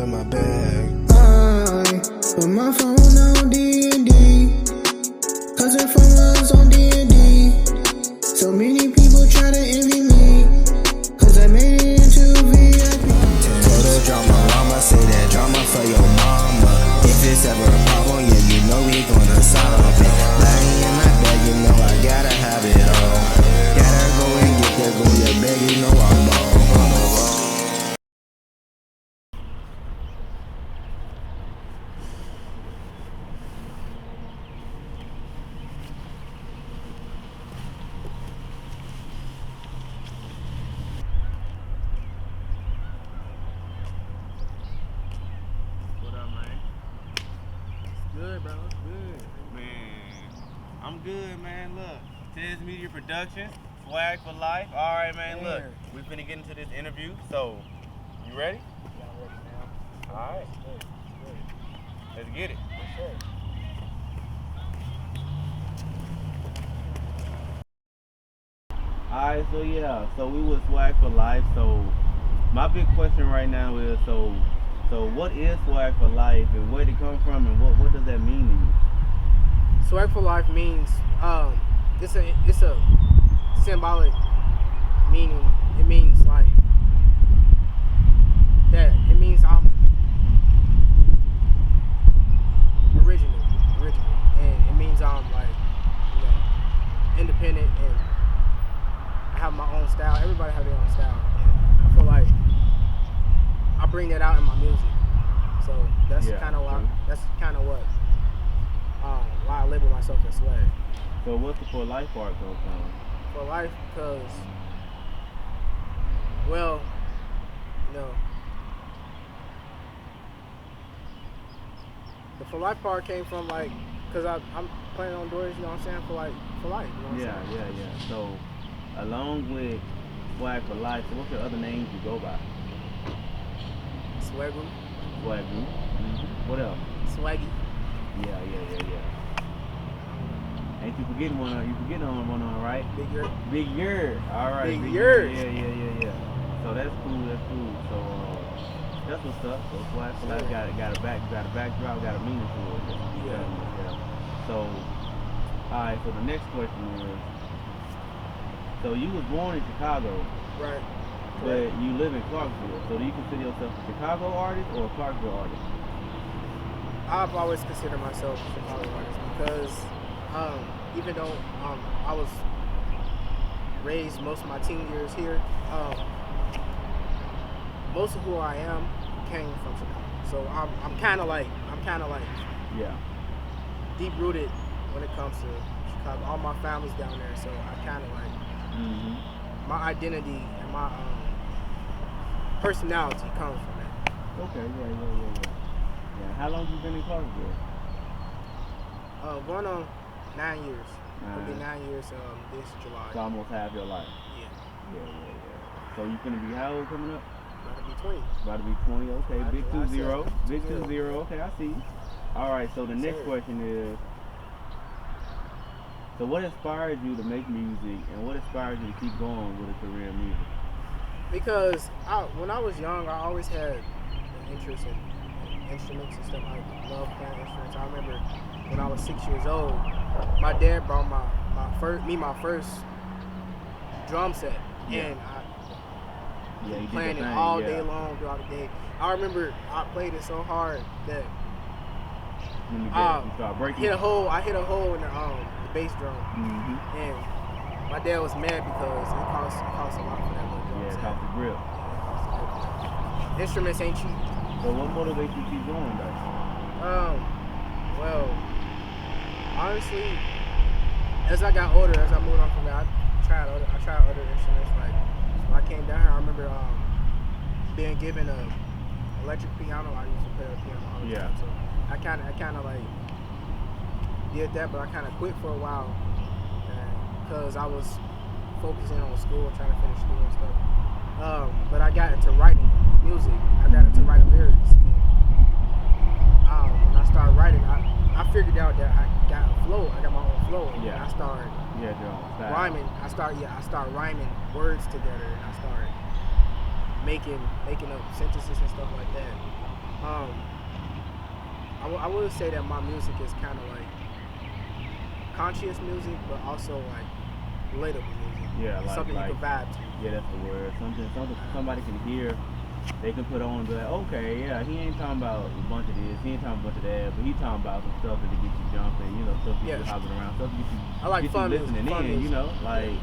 in my bag. I put my phone on D&D, cause her phone was on D&D. So many people try to envy me, cause I made it into VIP. Tell the DRAMARAMA, say that drama for your mama. If it's ever a problem, yeah, you know we gonna solve it. Lying in my bag, you know I gotta have it all. Gotta go and get that go, yeah, bag, you know I'm ball. Good, bro. It's good. Man, I'm good, man. Look, Tezemedia Productions, wag4life. All right, man. Look, we finna get into this interview. So, you ready? Yeah, I'm ready now. All right. Let's get it. Yes, sir. All right. So yeah. So we was wag4life. So my big question right now is so what is wag4life and where did it come from and what does that mean to you? So wag4life means it's a symbolic meaning. It means like that. It means I'm original, and it means I'm like, you know, independent, and I have my own style. Everybody have their own style, and I feel like I bring that out in my music. So that's kind of why. That's kind of what why I label myself as swag. So what's the for life part come from? For life, because, well, you know, the for life part came from like, because I'm planning on doing, you know what I'm saying, for life, you know what I'm saying? Yeah. So along with wag4life, so what's the other names you go by? Swaggy. Mm-hmm. What else? Swaggy. Yeah. Ain't you forgetting one? You forgetting on one, right? Big Yurt. All right. Big Yurt. Yeah. So that's cool. So that's what's up. So wag4life got a backdrop, got a meaning to it. Yeah. So all right. So the next question is, so you was born in Chicago, right? But you live in Clarksville. So do you consider yourself a Chicago artist or a Clarksville artist? I've always considered myself a Chicago artist because even though I was raised most of my teen years here, most of who I am came from Chicago. So I'm kind of like deep rooted when it comes to Chicago. All my family's down there, so I kind of like my identity and my personality comes from that. Okay, yeah. How long have you been in Clarksville? Going on 9 years. It'll be 9 years this July. So almost half your life. Yeah. So you gonna be how old coming up? About to be 20. About to be 20. Okay, Right, big July 2-0. 7th. Big 2-0. Okay, I see. All right. So the next question is, so what inspired you to make music, and what inspired you to keep going with a career in music? Because when I was young, I always had an interest in instruments and stuff. I love playing instruments. I remember when I was 6 years old, my dad brought my first drum set, and I playing it all day long throughout the day. I remember I played it so hard that I hit a hole in the bass drum, and my dad was mad because it cost a lot for that little drum set. It cost the grip. Instruments ain't cheap. So what motivates you to keep going, though? Well, honestly, as I got older, as I moved on from that, I tried other instruments. Like when I came down here, I remember being given a electric piano. I used to play the piano all the time. So I kind of like did that, but I kind of quit for a while because I was focusing on school, trying to finish school and stuff. But I got into writing music. I got into writing lyrics. When I started writing, I figured out that I got a flow. I got my own flow. And I started rhyming. I started rhyming words together, and I started making up sentences and stuff like that. I would say that my music is kind of like conscious music, but also like relatable music. Yeah, like something you can vibe to. Yeah, that's the word. Something somebody can hear. They can put on and be like, okay, yeah, he ain't talking about a bunch of this, he ain't talking about a bunch of that, but he talking about some stuff that get you jumping, you know, stuff that get you hopping around, stuff that get you, I like get fun you listening music, in, you know, like,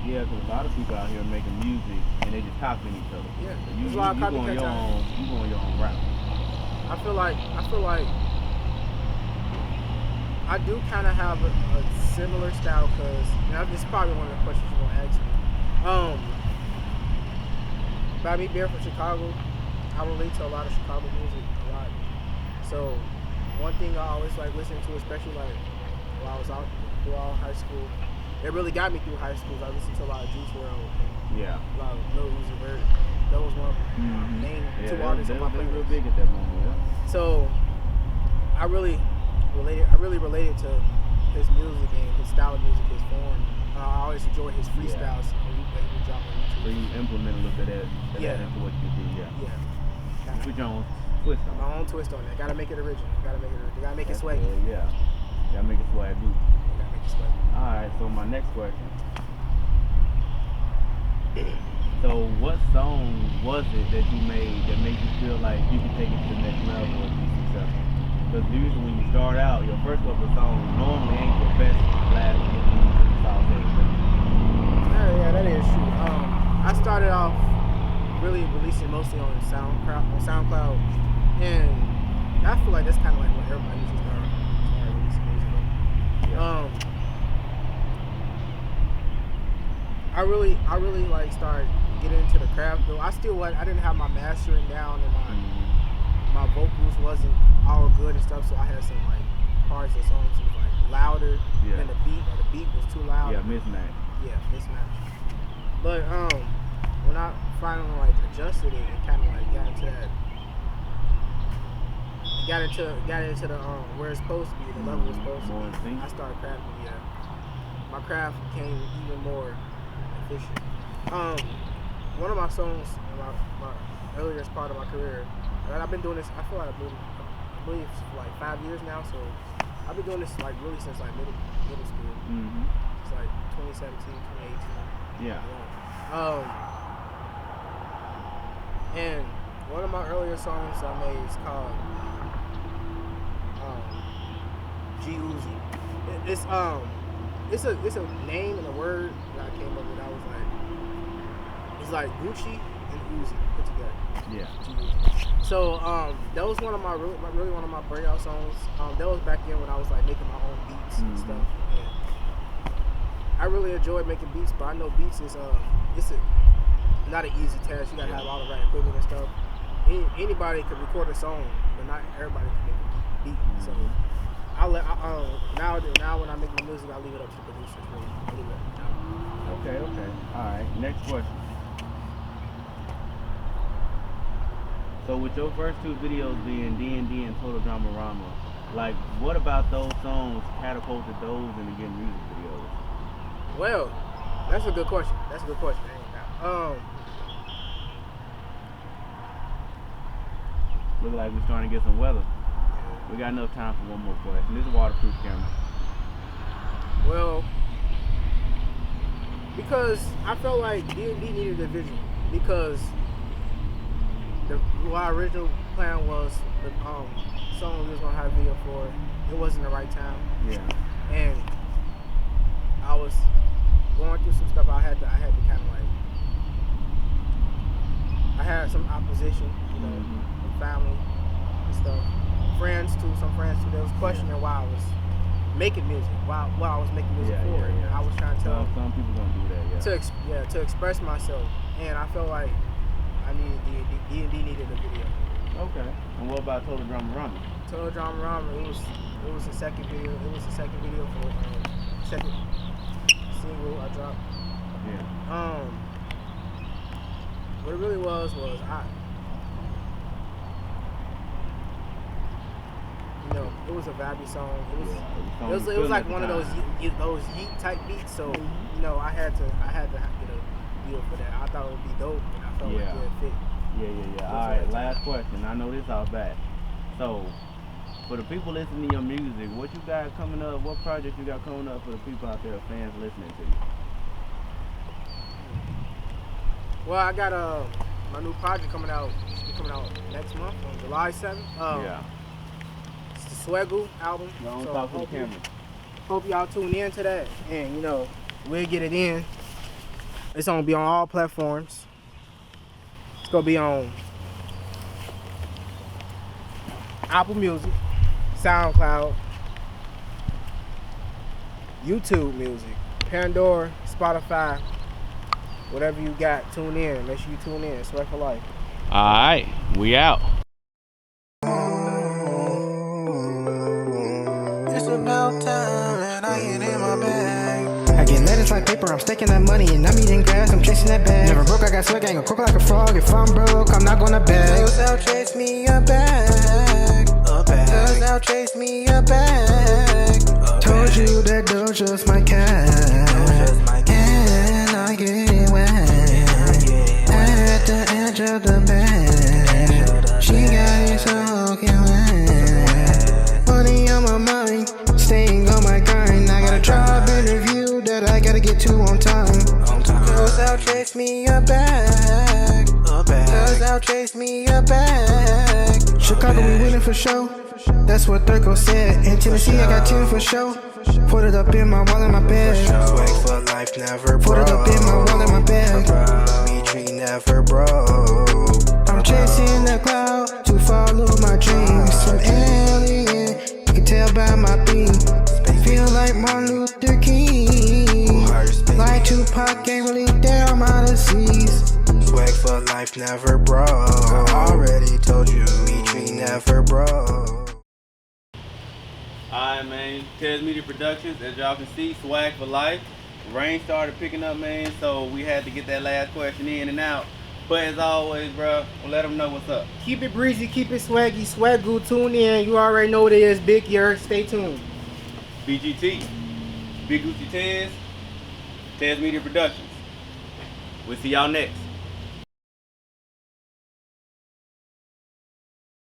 yeah, because a lot of people out here making music and they just copying each other. Yeah, So there's a lot of you going your own, you going your own route. I feel like I do kind of have a similar style, because this is probably one of the questions you're gonna ask me. By me being from Chicago, I relate to a lot of Chicago music a lot. So one thing I always like listening to, especially like while I was out throughout high school, it really got me through high school. I listened to a lot of Juice WRLD and a lot of Lil Uzi Vert. That was one of the main two artists on my playlist. Real big at that moment, yeah. So I really related to his music and his style of music, his form. I always enjoy his freestyles when he drop on YouTube. So you implement a little bit of that into what you do, Put your own twist on it. My own twist on it. Gotta make it original. Gotta make it swaggy. Yeah. Gotta make it swaggy. Gotta make it swaggy. Alright, so my next question. So what song was it that you made that made you feel like you could take it to the next level and be successful? Because usually when you start out, your first couple of songs normally ain't your best last Yeah, that is true. I started off really releasing mostly on SoundCloud, and I feel like that's kind of like what everybody usually start releasing music on. I really like start getting into the craft though. I didn't have my mastering down, and my vocals wasn't all good and stuff, so I had some like parts of songs that was like louder than the beat, or the beat was too loud. Yeah, mismatch. But when I finally like adjusted it and kind of like got into the where it's supposed to be, the level it's supposed to be, I started crafting. My craft became even more efficient. One of my songs, my earliest part of my career, and I've been doing this. I feel like I believe for like 5 years now. So I've been doing this like really since like middle school. It's like 2017, 2018. Yeah. And one of my earlier songs I made is called G Uzi. It's a name and a word that I came up with. I was like, it's like Gucci and Uzi put together. Yeah. G-Uzi. So that was one of my really one of my breakout songs. That was back then when I was like making my own beats and stuff. And I really enjoyed making beats, but I know beats is it's not an easy task. You gotta have all the right equipment and stuff. Anybody could record a song, but not everybody can make a beat. So now when I make my music, I leave it up to the producers. Really. I leave it up to them. Okay. All right. Next question. So with your first two videos being D&D and Total Dramarama, like what about those songs catapulted those into getting music videos? Well, that's a good question. Look like we're starting to get some weather. We got enough time for one more question. This is a waterproof camera. Well, because I felt like D&D needed a visual, because my original plan was the song we was gonna have a video for. It wasn't the right time. Yeah. And I was going through some stuff. I had to kind of like. I had some opposition, from family and stuff. Some friends too. They was questioning why I was making music, why I was making music for. Yeah. I was trying to tell some people gonna do that. To express myself, and I felt like I needed D&D needed a video. Okay. And what about Total Dramarama? Total Dramarama, it was the second video. It was the second video for second single I dropped. Yeah. What it really was it was a vibey song. It was like one of those yeet type beats. So I had to get a deal for that. I thought it would be dope, and I felt like it would fit. Yeah. All right, last question. I know this all bad. So, for the people listening to your music, what you got coming up? What project you got coming up for the people out there, fans listening to you? Well, I got my new project coming out next month on July 7th. Yeah. It's the Swaggle album. Don't So talk to the camera. hope y'all tune in to that, and you know we'll get it in. It's gonna be on all platforms. It's gonna be on Apple Music, SoundCloud, YouTube Music, Pandora, Spotify, whatever you got. Tune in. Make sure you tune in. Sweat for Life. All right, we out. It's about time that I get in my bag. I get letters like paper, I'm stacking that money and I'm eating grass, I'm chasing that bag. Never broke, I got swag, I ain't gonna croak like a frog. If I'm broke, I'm not gonna beg. Cause I'll chase me a bag. Cause I'll chase me a bag. Told you that Doja's my cat, and I get wet at the edge of the bed. She got it soaking wet. Money on my mind, staying on my grind. I got a job interview that I gotta get to on time. Cause I'll chase me a bag. Cause I'll chase me a bag. Chicago, we winning for show. That's what Thurko said. In Tennessee, I got 10 for show. Put it up in my wallet, my bag. Swag for life, never Put broke. it up in my wallet, my bag. Metree never broke. I'm chasing the cloud to follow my dreams. Some alien, you can tell by my beat. Feel like Martin Luther King. Like Tupac, ain't really there, I'm out of seas. Swag for life, never broke. I already told you, Metree never broke. Alright, man. Tezemedia Productions, as y'all can see, swag for life. Rain started picking up, man, so we had to get that last question in and out. But as always, bro, we'll let them know what's up. Keep it breezy, keep it swaggy. Swaggle, tune in. You already know what it is. Big Year. Stay tuned. BGT, Big Gucci Tez, Tezemedia Productions. We'll see y'all next.